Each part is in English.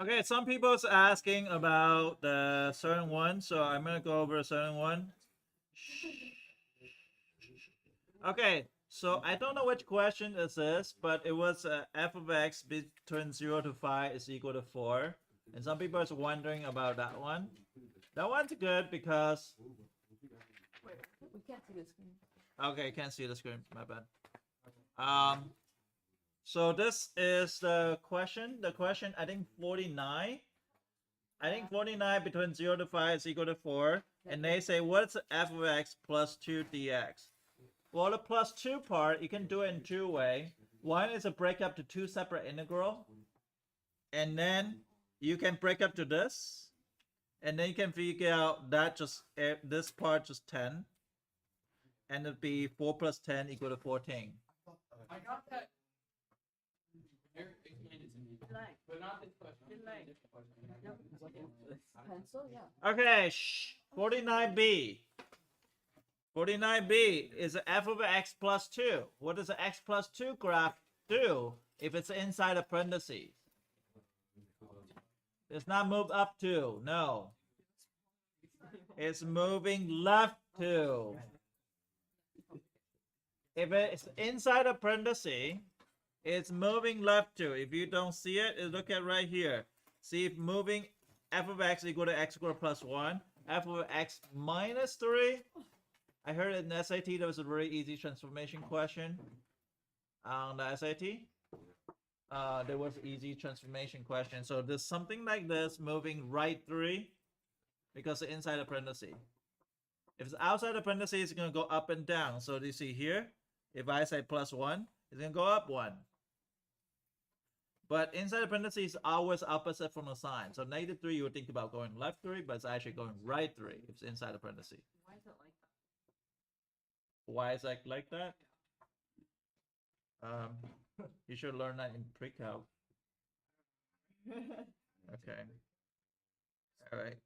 Okay, some people's asking about the certain one, so I'm gonna go over a certain one. Okay, so I don't know which question this is, but it was f of x between 0 to 5 is equal to 4. And some people are wondering about that one. That one's good because... We can't see the screen. Okay, can't see the screen, my bad. So this is the question. The question, I think 49. I think 49 between 0 to 5 is equal to 4. And they say, what's f of x plus 2 dx? Well, the plus 2 part, you can do it in two ways. One is a break up to two separate integral. And then you can break up to this. And then you can figure out that just this part just 10. And it'd be 4 plus 10 equal to 14. I got that. Eric explained it to me, but not this question. Pencil, yeah. Okay, 49b. 49b is f of x plus 2. What does the x plus 2 graph do if it's inside a parentheses? It's not moved up to, no. It's moving left to. If it's inside a parenthesis, it's moving left to. If you don't see it, look at right here. See if moving f of x equal to x squared plus 1, f of x minus 3. I heard in the SAT there was a very easy transformation question on the SAT. There was easy transformation question. So there's something like this moving right 3 because it's inside a parenthesis. If it's outside the parentheses, it's going to go up and down. So do you see here? If I say plus 1, it's going to go up 1. But inside the parentheses is always opposite from the sign. So negative 3, you would think about going left 3, but it's actually going right 3 if it's inside the parentheses. Why is it like that? Why is it like that? You should learn that in pre-calc. Okay. All right.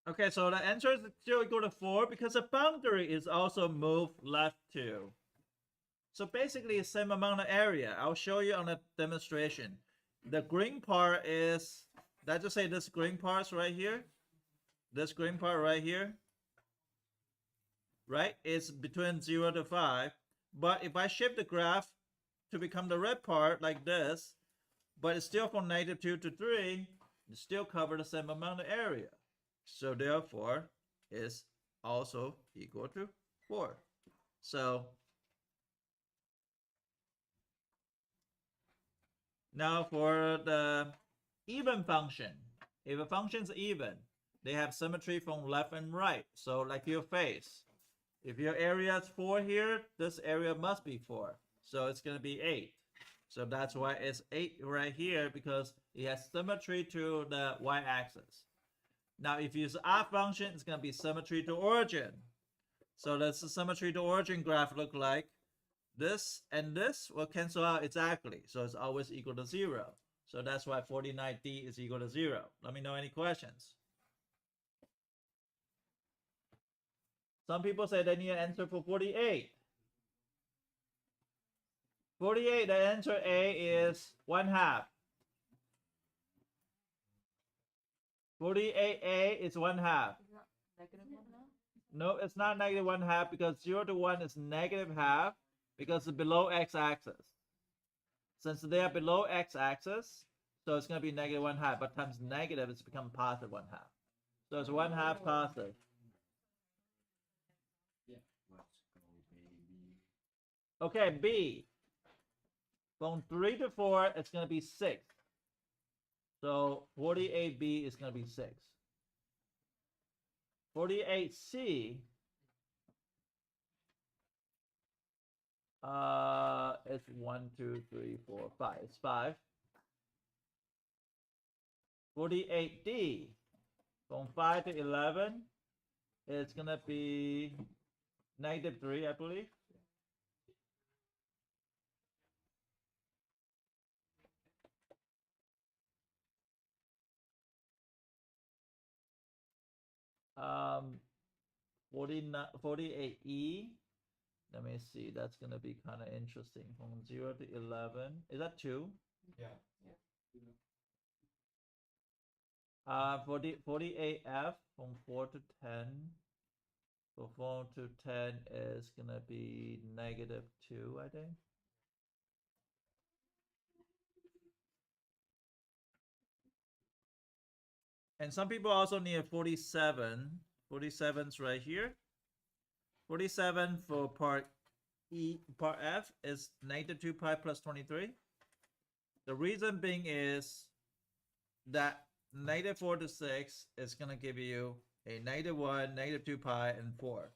Okay, so the answer is still equal to 4 because the boundary is also moved left 2. So basically, the same amount of area. I'll show you on a demonstration. The green part is, let's just say this green part's right here. This green part right here, right? It's between 0 to 5. But if I shift the graph to become the red part like this, but it's still from negative 2 to 3, it still covers the same amount of area. So therefore, it's also equal to 4. So now for the even function, if a function is even, they have symmetry from left and right. So like your face, if your area is 4 here, this area must be 4. So it's going to be 8. So that's why it's 8 right here, because it has symmetry to the y-axis. Now, if you use R function, it's going to be symmetry to origin. So that's the symmetry to origin graph look like. This and this will cancel out exactly. So it's always equal to 0. So that's why 49D is equal to 0. Let me know any questions. Some people say they need an answer for 48. 48, the answer A is 1/2. 48A is 1/2. Negative 1/2? No, it's not negative 1/2 because 0 to 1 is negative half because it's below x-axis. Since they are below x-axis, so it's going to be negative 1/2. But times negative, it's become positive 1/2. So it's 1/2 positive. Okay, B. From 3 to 4, it's going to be 6. So 48B is going to be 6. 48C it's 1, 2, 3, 4, 5. It's 5. 48D from 5 to 11, it's gonna be negative 3, I believe. Um, 48E, Let me see. That's gonna be kind of interesting. From 0 to 11. Is that 2? Yeah. For the 48F from 4 to 10. So 4 to 10 is gonna be -2, I think. And some people also need a 47. 47's right here. 47 for part part F is -2 pi plus 23. The reason being is that -4 to 6 is going to give you a -1, -2 pi, and 4.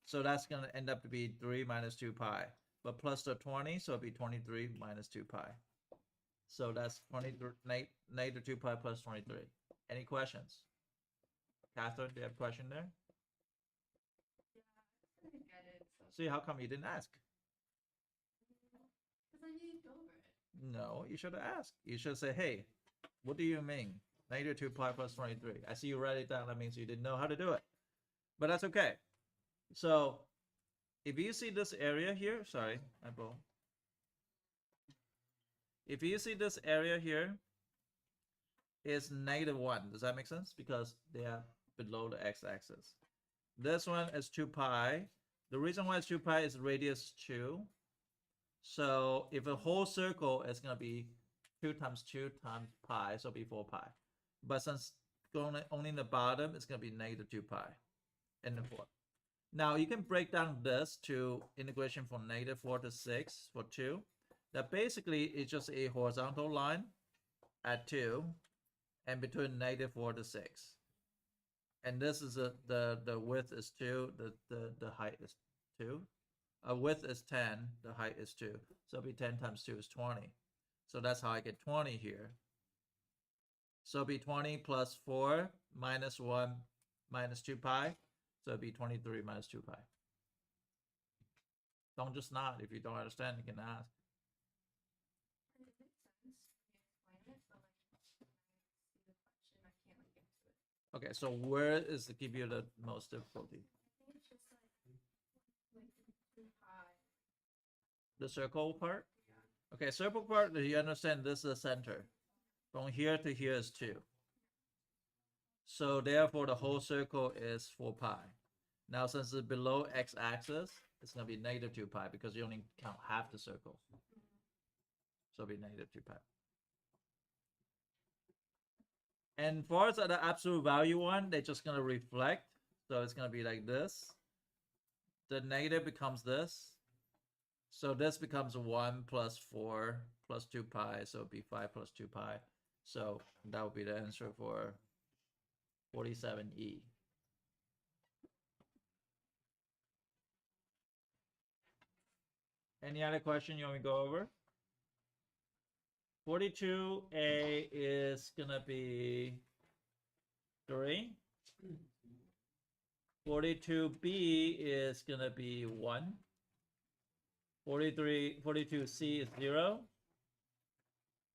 So that's going to end up to be 3 minus 2 pi. But plus the 20, so it'll be 23 minus 2 pi. So that's -2 pi plus 23. Any questions? Catherine, do you have a question there? Yeah, I didn't get it. So. See, how come you didn't ask? Because I need over it. No, you should have asked. You should say, hey, what do you mean? -2 pi plus 23. I see you write it down. That means you didn't know how to do it. But that's okay. So if you see this area here, sorry, Apple. If you see this area here is -1. Does that make sense? Because they are below the x-axis. This one is 2 pi. The reason why it's 2 pi is radius 2. So if a whole circle is going to be 2 times 2 times pi, so it'll be 4 pi. But since going only in the bottom, it's going to be -2 pi and then 4. Now you can break down this to integration from -4 to 6 for 2. That basically is just a horizontal line at 2 and between -4 to 6. And this is the width is 2, the height is 2. Width is 10, the height is 2. So it'll be 10 times 2 is 20. So that's how I get 20 here. So it'll be 20 plus 4 minus 1 minus 2 pi. So it'll be 23 minus 2 pi. Don't just nod. If you don't understand, you can ask. And it makes sense when you explain it, but like when I see the question, I can't like get to it. Okay, so where is to give you the most difficulty? I think it's just like too high. The circle part? Yeah. Okay, circle part, do you understand this is the center? From here to here is 2. So therefore the whole circle is 4 pi. Now since it's below x-axis, it's going to be -2 pi because you only count half the circle. So it'll be -2 pi. And for us at the absolute value one, they're just going to reflect. So it's going to be like this. The negative becomes this. So this becomes 1 plus 4 plus 2 pi. So it'll be 5 plus 2 pi. So that would be the answer for 47E. Any other question you want me to go over? 42A is gonna be 3. 42B is gonna be 1. 42C is 0.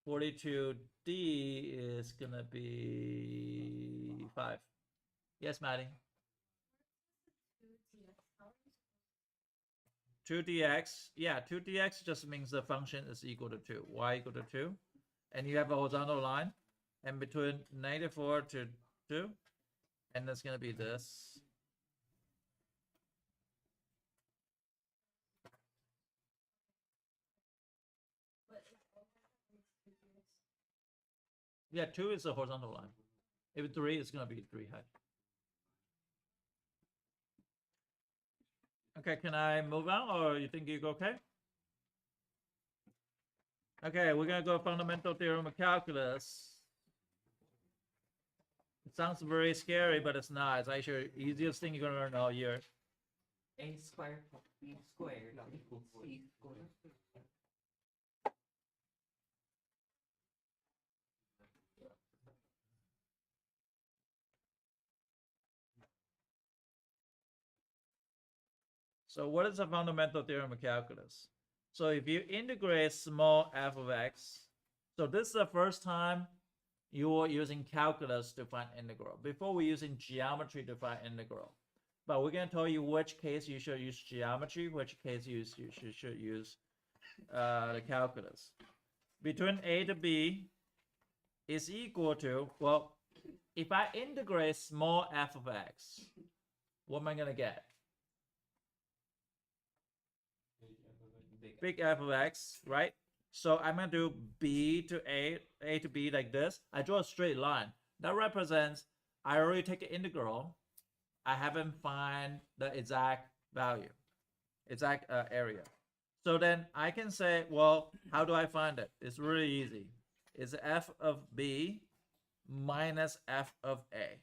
42D is gonna be 5. Yes, Maddie. 2dx, yeah, 2dx just means the function is equal to 2, y equal to 2, and you have a horizontal line, and between -4 to 2, and that's going to be this. Yeah, 2 is a horizontal line. If 3 is going to be 3 height. Okay, can I move on, or you think you're okay? Okay, we're gonna go fundamental theorem of calculus. It sounds very scary, but it's not. It's actually the easiest thing you're gonna learn all year. A squared plus B squared equals C squared. So what is a fundamental theorem of calculus? So if you integrate small f of x, so this is the first time you are using calculus to find integral. Before we're using geometry to find integral. but we're gonna tell you which case you should use geometry, which case you should use the calculus. Between a to b is equal to, well, if I integrate small f of x, what am I gonna get? Big f of x, right? So I'm gonna do b to a to b like this. I draw a straight line. That represents I already take an integral. I haven't find the exact value, exact area. So then I can say, well, how do I find it? It's really easy. It's f of b minus f of a.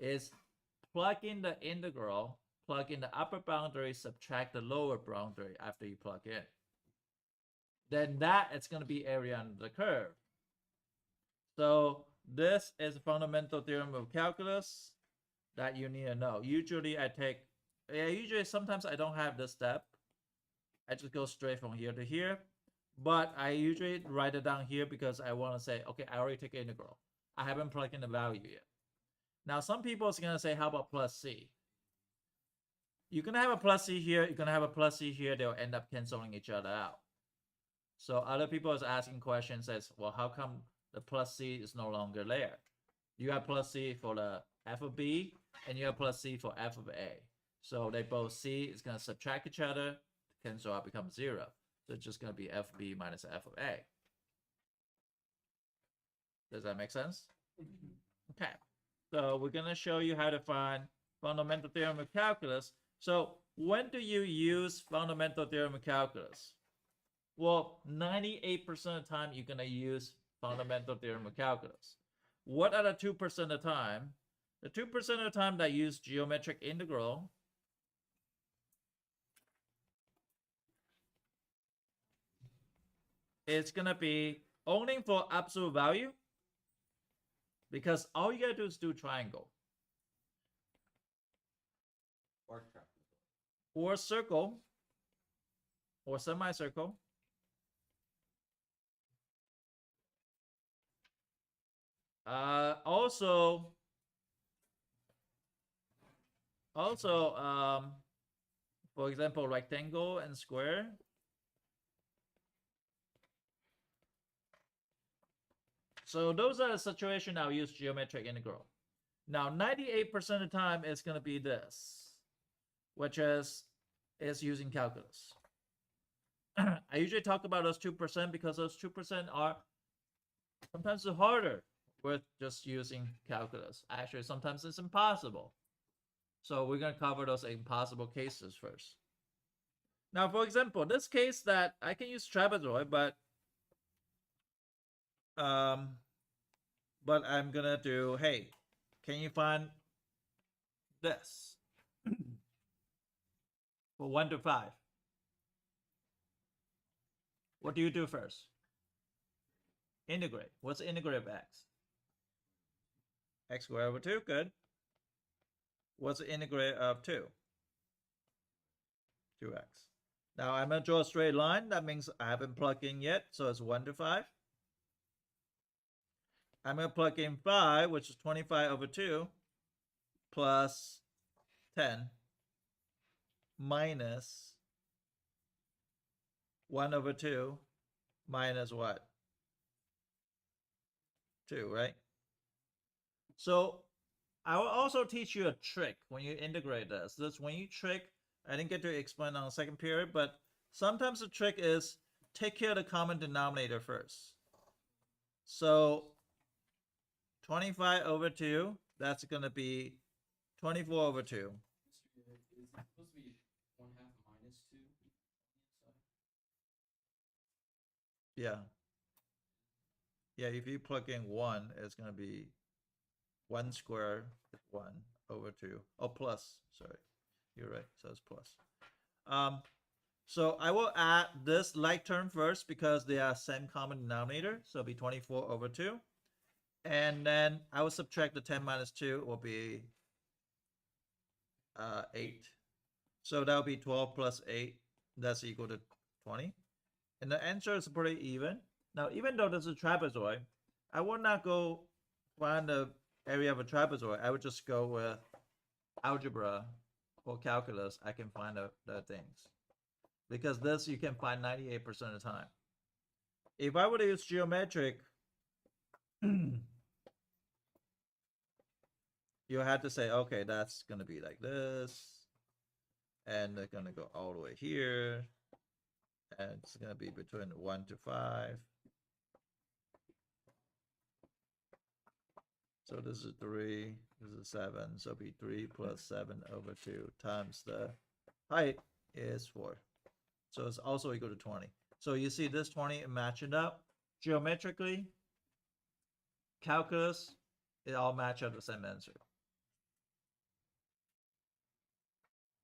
Is plug in the integral, plug in the upper boundary, subtract the lower boundary after you plug in. Then that is going to be area under the curve. So this is a fundamental theorem of calculus that you need to know. Usually sometimes I don't have this step. I just go straight from here to here. But I usually write it down here because I want to say, okay, I already took integral. I haven't plugged in the value yet. Now, some people are going to say, how about plus c? You're going to have a plus c here. You're going to have a plus c here. They'll end up canceling each other out. So other people is asking questions says, well, how come the plus c is no longer there? You have plus c for the f of b, and you have plus c for f of a. So they both c is going to subtract each other, cancel out, become 0. So it's just going to be f of b minus f of a. Does that make sense? Okay. So we're going to show you how to find fundamental theorem of calculus. So when do you use fundamental theorem of calculus? Well, 98% of the time you're going to use fundamental theorem of calculus. What are the 2% of the time? The 2% of the time that use geometric integral it's going to be only for absolute value, because all you got to do is do triangle. Or circle. Or semicircle. Also, for example, rectangle and square. So those are the situations I'll use geometric integral. Now, 98% of the time it's going to be this, which is using calculus. I usually talk about those 2% because those 2% are sometimes harder with just using calculus. Actually, sometimes it's impossible. So we're going to cover those impossible cases first. Now, for example, this case that I can use trapezoid, but I'm gonna do, hey, can you find this for 1 to 5? What do you do first? Integrate. What's the integrate of x? X squared over 2, good. What's the integrate of 2? 2x. Now I'm gonna draw a straight line. That means I haven't plugged in yet, so it's 1 to 5. I'm going to plug in 5, which is 25 over 2, plus 10, minus 1 over 2, minus what? 2, right? So I will also teach you a trick when you integrate this. That's when you trick, I didn't get to explain on the second period, but sometimes the trick is take care of the common denominator first. So 25 over 2, that's going to be 24 over 2. Is it supposed to be 1/2 minus 2? Yeah. Yeah, if you plug in 1, it's going to be 1 squared 1 over 2. Oh, plus, sorry. You're right, so it's plus. So I will add this like term first because they are same common denominator. So it'll be 24 over 2. And then I will subtract the 10 minus 2 will be 8. So that'll be 12 plus 8. That's equal to 20. And the answer is pretty even. Now, even though this is a trapezoid, I would not go find the area of a trapezoid. I would just go with algebra or calculus, I can find the things. Because this you can find 98% of the time. If I were to use geometric, you had to say, okay, that's gonna be like this, and they're gonna go all the way here, and it's gonna be between 1 to 5. So this is 3, this is 7, so it'll be 3 plus 7 over 2 times the height is 4. So it's also equal to 20. So you see this 20 matching up geometrically, calculus, it all match up the same answer.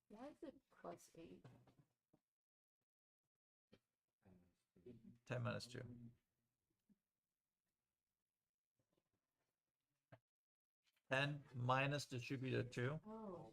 Why is it plus 8? 10 minus 2. Ten minus distributed 2. Oh.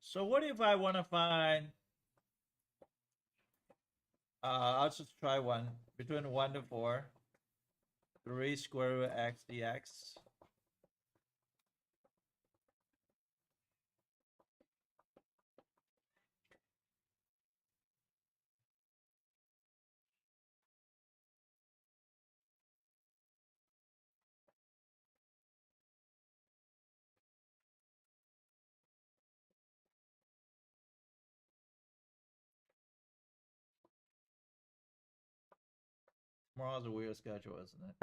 So what if I want to find, I'll just try one, between 1 to 4, 3 square root x dx. Tomorrow's a weird schedule, isn't it?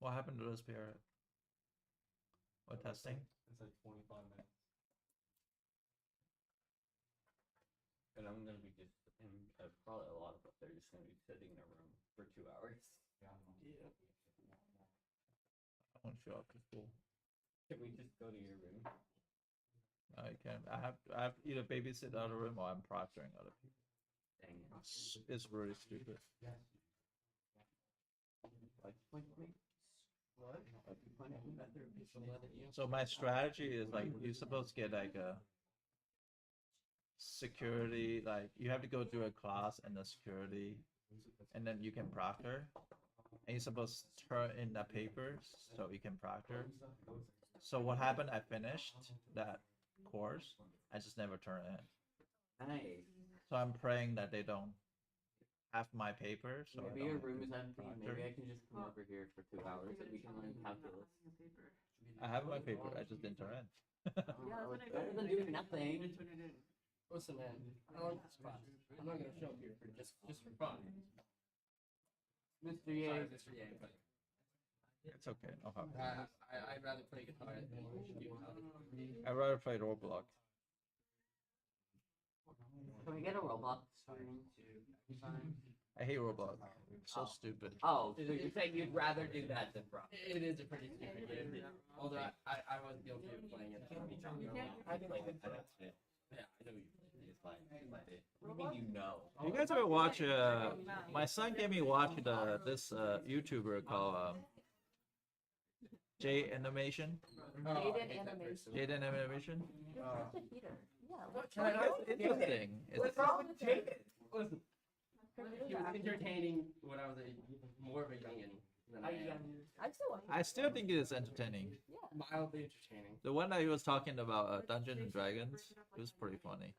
What happened to this period? What testing? It's like 25 minutes. And I'm gonna be just in probably a lot of us. They're just gonna be sitting in a room for 2 hours. I won't show up to school. Can we just go to your room? I can't. I have to either babysit the other room or I'm proctoring other people. Dang it. It's really stupid. So my strategy is like you're supposed to get like a security, like you have to go through a class and the security, and then you can proctor, and you're supposed to turn in the papers so you can proctor. So what happened? I finished that course. I just never turned it in. Nice. So I'm praying that they don't have my paper. So Maybe your room is empty. Maybe I can just come over here for 2 hours and we can learn calculus. I have my paper. I just didn't turn it in. Better than doing nothing. Listen, man, I like this class. I'm not gonna show up here for just for fun. Mr. Ye. Sorry, Mr. Yang, but It's okay. No problem. I'd rather play guitar than do guitar. I'd rather play Roblox. Can we get a Roblox? I hate Roblox. It's so Oh. stupid. Oh, so you're saying you'd rather do that than Rob? It is a pretty stupid game. Although I was guilty of playing it. I played it. Yeah, I know you played it. It's fine. What do you mean you know? You guys ever watch? My son gave me watch this YouTuber called J Animation. Jaden Animation. Jaden Animation. You're such a heater. Yeah. Can I not? It's interesting. What's wrong with Jaden? Listen, he was entertaining when I was more of a youngin than I am. I'm still. I still think it is entertaining. Yeah. Mildly entertaining. The one that he was talking about Dungeons and Dragons, it was pretty funny.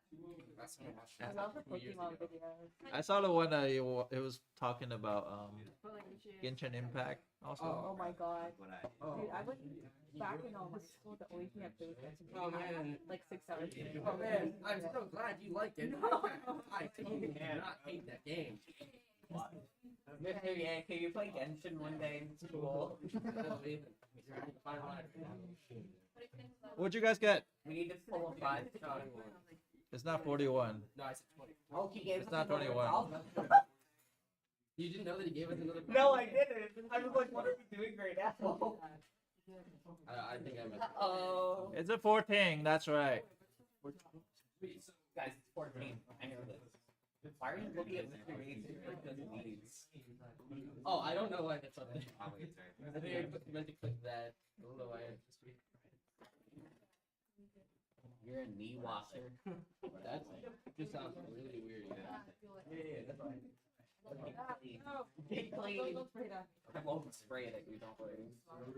That's what I watched I love the 2 years Pokemon ago. videos. I saw the one that it was talking about Genshin Impact also. Oh my god. Oh. Dude, I went back in elementary school. The only thing I played was Genshin Oh, Impact. man. Like 6 hours. a day. Oh man, I'm so glad you like it. I totally do not hate that game. Mr. Ye, can you play Genshin one day in school? What'd you guys get? We need to pull a 5 star. It's not 41. No, I said 20. Oh, he gave It's us not another 21. problem. You didn't know that he gave us another. No, I didn't. I was like, what are we doing right now? I think I messed up. Oh. It's a 14. That's right. Guys, it's 14. I know this. Why are you looking at Mr. Yates and click those leads? Oh, I don't know why that's up there. I think I meant to click that. I don't know why. You're a knee washer. That just sounds really weird. Yeah, that's fine. Get clean. Don't spray that. I won't spray it at you, don't worry. What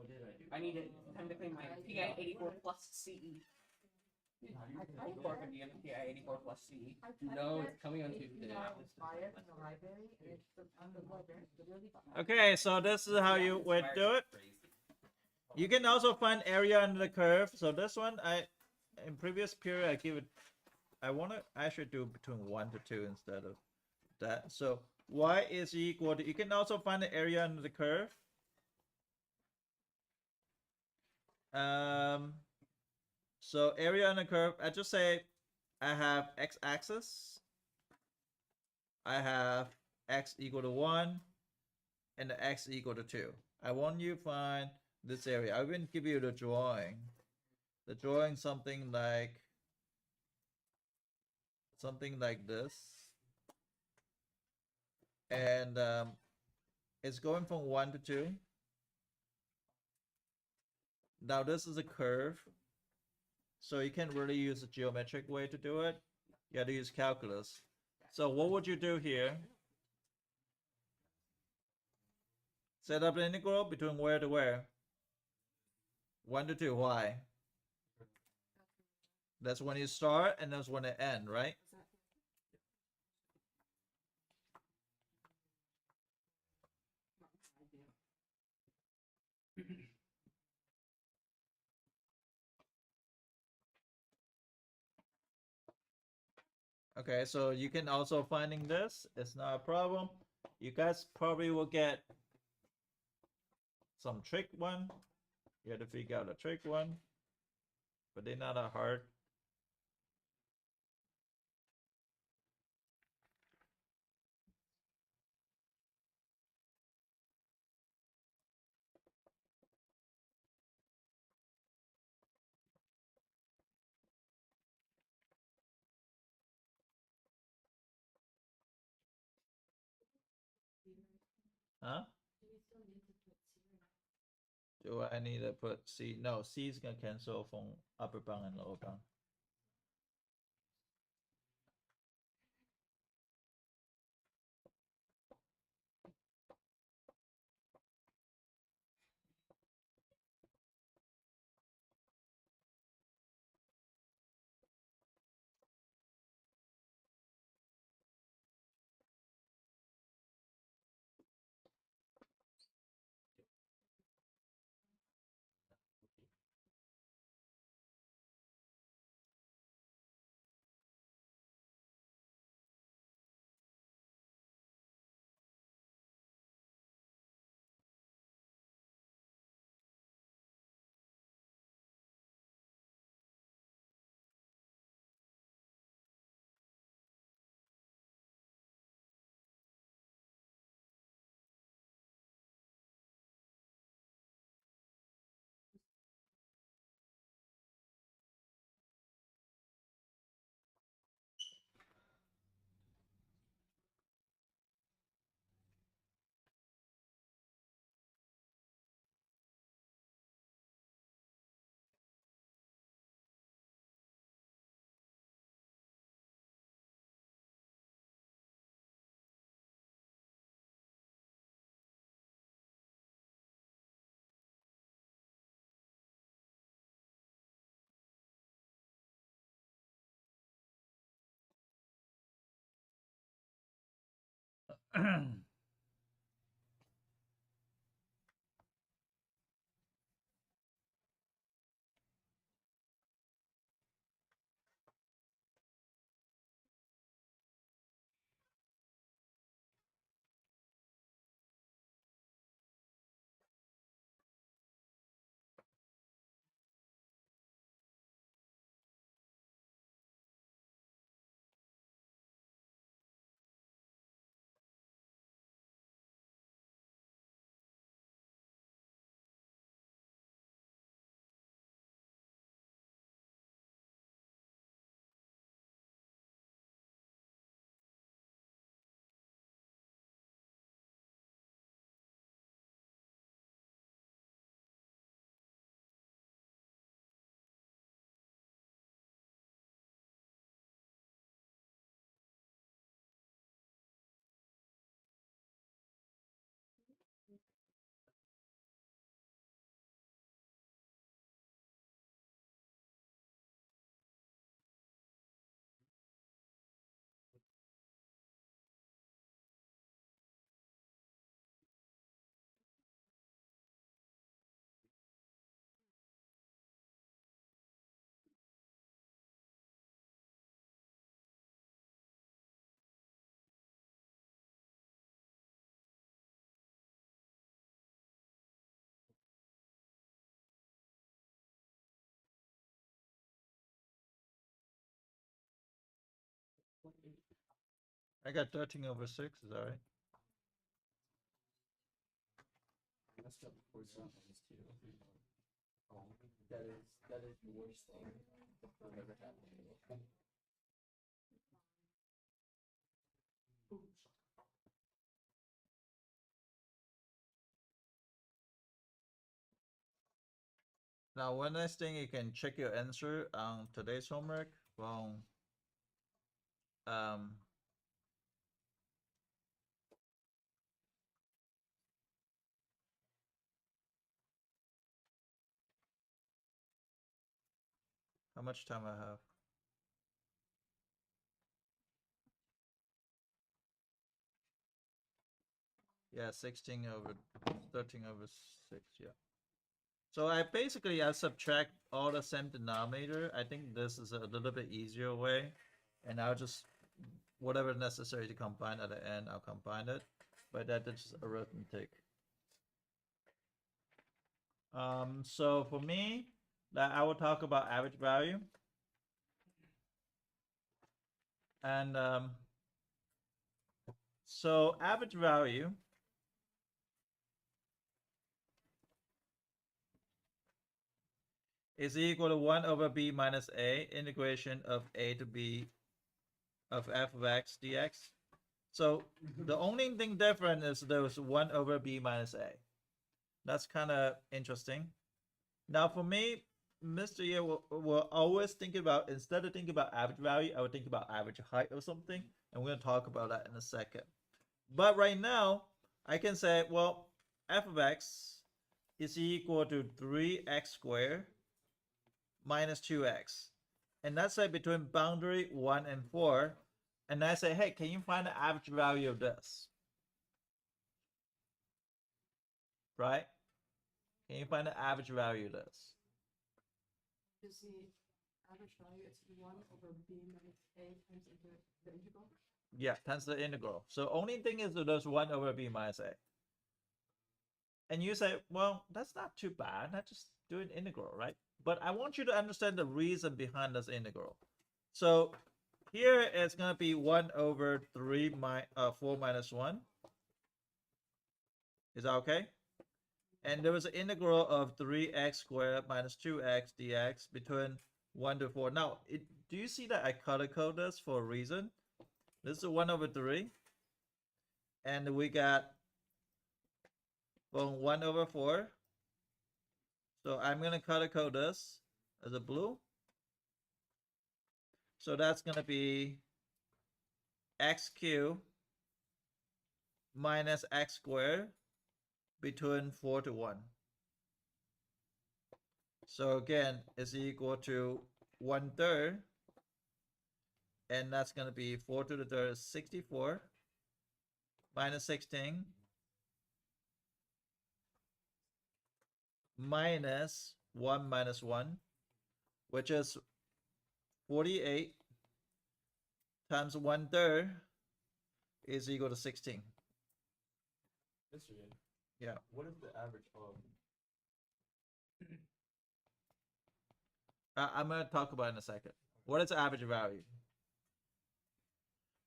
did I do? I need it. Time to clean my PI 84 plus CE. I Or could be in the PI 84 plus CE. No, it's coming on Tuesday. Fire in the library, and it's on the library. It's really bad. Okay, so this is how you would do it. You can also find area under the curve. So this one, in previous period, I give it, I should do between 1 to 2 instead of that. So y is equal to, you can also find the area under the curve. So area under the curve, I just say I have x-axis. I have x equal to 1 and the x equal to 2. I want you to find this area. I will give you the drawing. The drawing something like this. And it's going from 1 to 2. Now this is a curve. So you can't really use a geometric way to do it. You have to use calculus. So what would you do here? Set up an integral between where to where? 1 to 2. Why? That's when you start and that's when it end, right? Okay, so you can also finding this. It's not a problem. You guys probably will get some trick one. You have to figure out a trick one, but they're not that hard. Huh? Do I need to put C? No, C is gonna cancel from upper bound and lower bound. I got 13 over 6, is that right? I messed up before minus 2. Oh, that is the worst thing that ever happened to me. Now, one nice thing, you can check your answer on today's homework from um, how much time I have? Yeah, 16 over 13 over 6, yeah. So I subtract all the same denominator. I think this is a little bit easier way. And I'll just, whatever necessary to combine at the end, I'll combine it. But that is just arithmetic. So for me, that I will talk about average value. And so average value is equal to 1 over b minus a integration of a to b of f of x dx. So the only thing different is there's 1 over b minus a. That's kind of interesting. Now for me, Mr. Ye will always think about, instead of thinking about average value, I would think about average height or something. And we're going to talk about that in a second. But right now, I can say, well, f of x is equal to 3x squared minus 2x. And that's like between boundary 1 and 4. And I say, hey, can you find the average value of this? Right? Can you find the average value of this? Is the average value is 1 over b minus a times the integral? Yeah, times the integral. So only thing is that there's 1 over b minus a. And you say, well, that's not too bad. I just do an integral, right? But I want you to understand the reason behind this integral. So here it's going to be 1 over 4 minus 1. Is that okay? And there was an integral of 3x squared minus 2x dx between 1 to 4. Now, do you see that I color code this for a reason? This is 1 over 3. And we got from 1 over 4. So I'm going to color code this as a blue. So that's going to be x cubed minus x squared between 4 to 1. So again, it's equal to 1/3. And that's going to be 4 to the third is 64 minus 16 minus 1 minus 1, which is 48 times 1/3 is equal to 16. Mr. Yin, Yeah. what is the average of? I'm going to talk about it in a second. What is average value?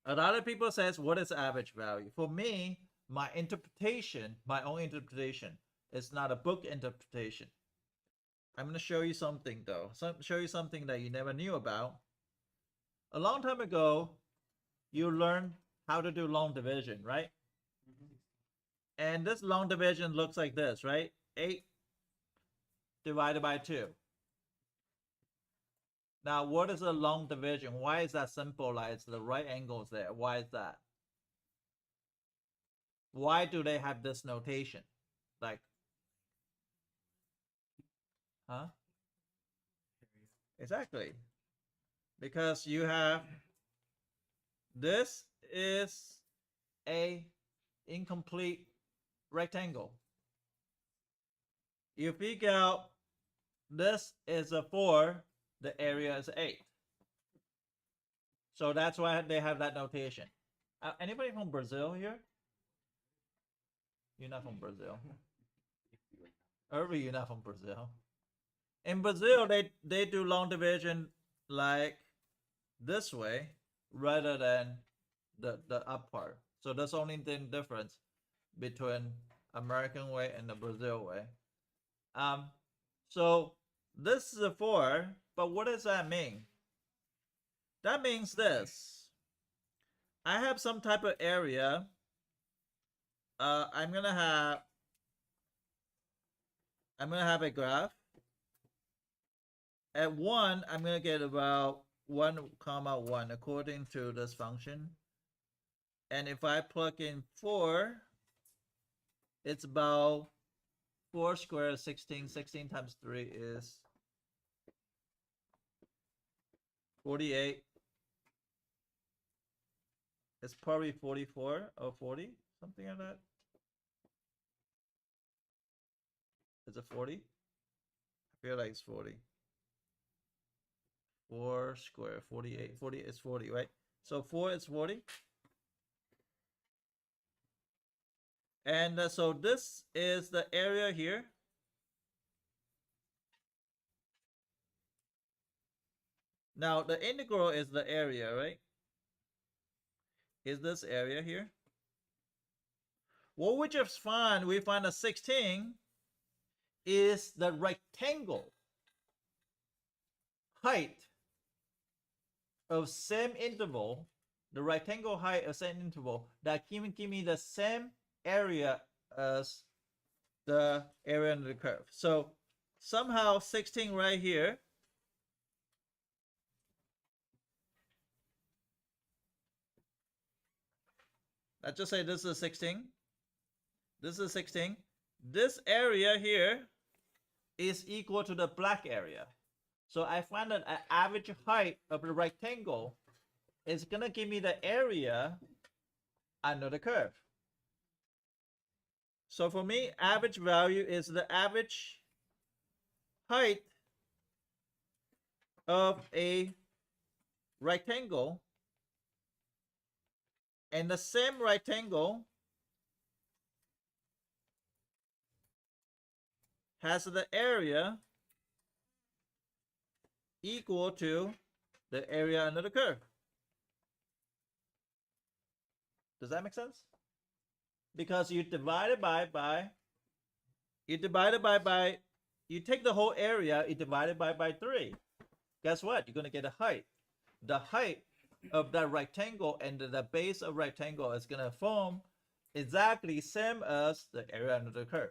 A lot of people says, what is average value? For me, my interpretation, my own interpretation, is not a book interpretation. I'm going to show you something though. Show you something that you never knew about. A long time ago, you learned how to do long division, right? And this long division looks like this, right? 8 divided by 2. Now, what is a long division? Why is that simple? Like it's the right angles there. Why is that? Why do they have this notation? Like, huh? Exactly. Because you have, this is a incomplete rectangle. You figure out this is a 4, the area is 8. So that's why they have that notation. Anybody from Brazil here? You're not from Brazil. Irving, you're not from Brazil. In Brazil, they do long division like this way rather than the up part. So that's only the difference between American way and the Brazil way. So this is a 4, but what does that mean? That means this. I have some type of area. I'm gonna have a graph. At 1, I'm gonna get about 1 comma 1 according to this function. And if I plug in 4, it's about 4 squared 16. 16 times 3 is 48. It's probably 44 or 40, something like that. Is it 40? I feel like it's 40. 4 squared 48. 40 is 40, right? So 4 is 40. And so this is the area here. Now the integral is the area, right? Is this area here? What we just find, we find a 16 is the rectangle height of same interval, the rectangle height of same interval that give me the same area as the area under the curve. So somehow 16 right here let's just say this is 16. This is 16. This area here is equal to the black area. So I find that an average height of the rectangle is going to give me the area under the curve. So for me, average value is the average height of a rectangle. And the same rectangle has the area equal to the area under the curve. Does that make sense? Because you divide it by, you take the whole area, you divide it by 3. Guess what? You're going to get a height. The height of that rectangle and the base of rectangle is going to form exactly same as the area under the curve.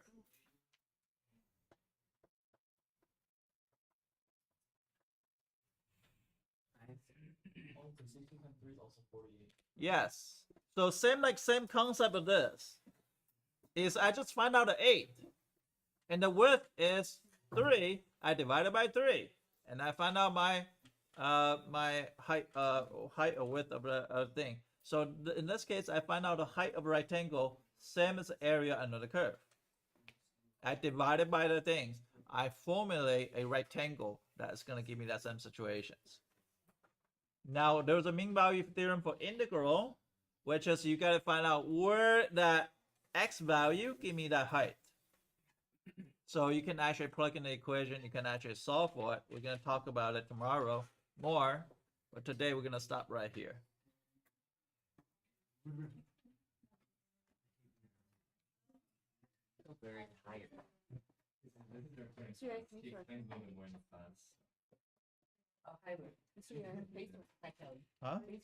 Oh, so 16 times 3 is also 48. Yes. So same concept of this is I just find out the 8 and the width is 3. I divide it by 3 and I find out my my height or width of the thing. So in this case, I find out the height of a rectangle same as the area under the curve. I divide it by the things. I formulate a rectangle that's going to give me that same situations. Now there's a mean value theorem for integral, which is you got to find out where that x value give me that height. So you can actually plug in the equation. You can actually solve for it. We're going to talk about it tomorrow more, but today we're going to stop right here. Very tired. Monsieur, can you start? Oh, hi, Luke. Monsieur, please, Hi, Kelly. Huh? please.